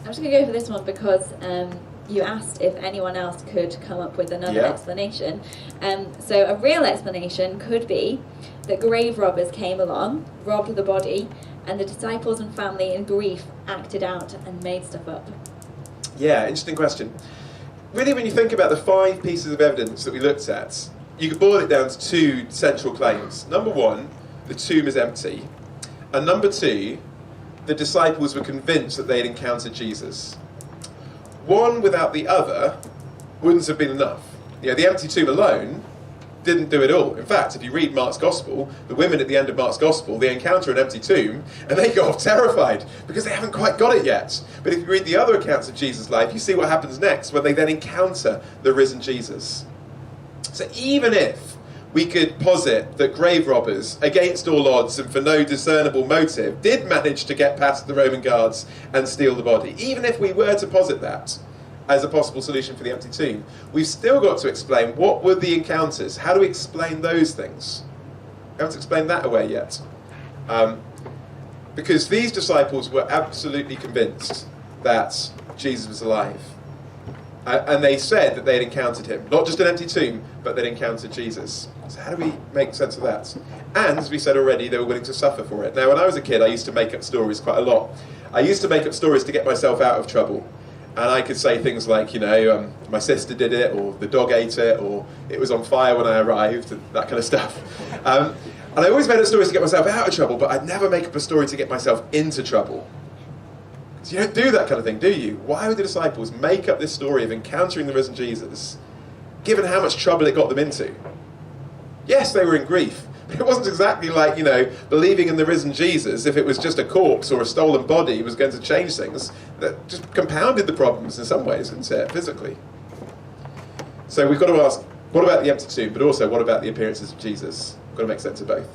I'm just going to go for this one because you asked if anyone else could come up with another explanation. So a real explanation could be that grave robbers came along, robbed the body, and the disciples and family in grief acted out and made stuff up. Yeah, interesting question. Really, when you think about the 5 pieces of evidence that we looked at, you could boil it down to 2 central claims. Number 1, the tomb is empty. And number 2, the disciples were convinced that they had encountered Jesus. One without the other wouldn't have been enough. You know, the empty tomb alone didn't do it all. In fact, if you read Mark's Gospel, the women at the end of Mark's Gospel, they encounter an empty tomb and they go off terrified because they haven't quite got it yet. But if you read the other accounts of Jesus' life, you see what happens next when they then encounter the risen Jesus. So even if we could posit that grave robbers, against all odds and for no discernible motive, did manage to get past the Roman guards and steal the body, even if we were to posit that as a possible solution for the empty tomb, we've still got to explain what were the encounters. How do we explain those things? We haven't explained that away yet. Because these disciples were absolutely convinced that Jesus was alive. And they said that they had encountered him. Not just an empty tomb, but they'd encountered Jesus. So how do we make sense of that? And, as we said already, they were willing to suffer for it. Now, when I was a kid, I used to make up stories quite a lot. I used to make up stories to get myself out of trouble. And I could say things like, you know, my sister did it, or the dog ate it, or it was on fire when I arrived, and that kind of stuff. And I always made up stories to get myself out of trouble, but I'd never make up a story to get myself into trouble. So you don't do that kind of thing, do you? Why would the disciples make up this story of encountering the risen Jesus, given how much trouble it got them into? Yes, they were in grief. But it wasn't exactly like, you know, believing in the risen Jesus, if it was just a corpse or a stolen body, was going to change things. That just compounded the problems in some ways, didn't it, physically? So we've got to ask, what about the empty tomb? But also, what about the appearances of Jesus? We've got to make sense of both.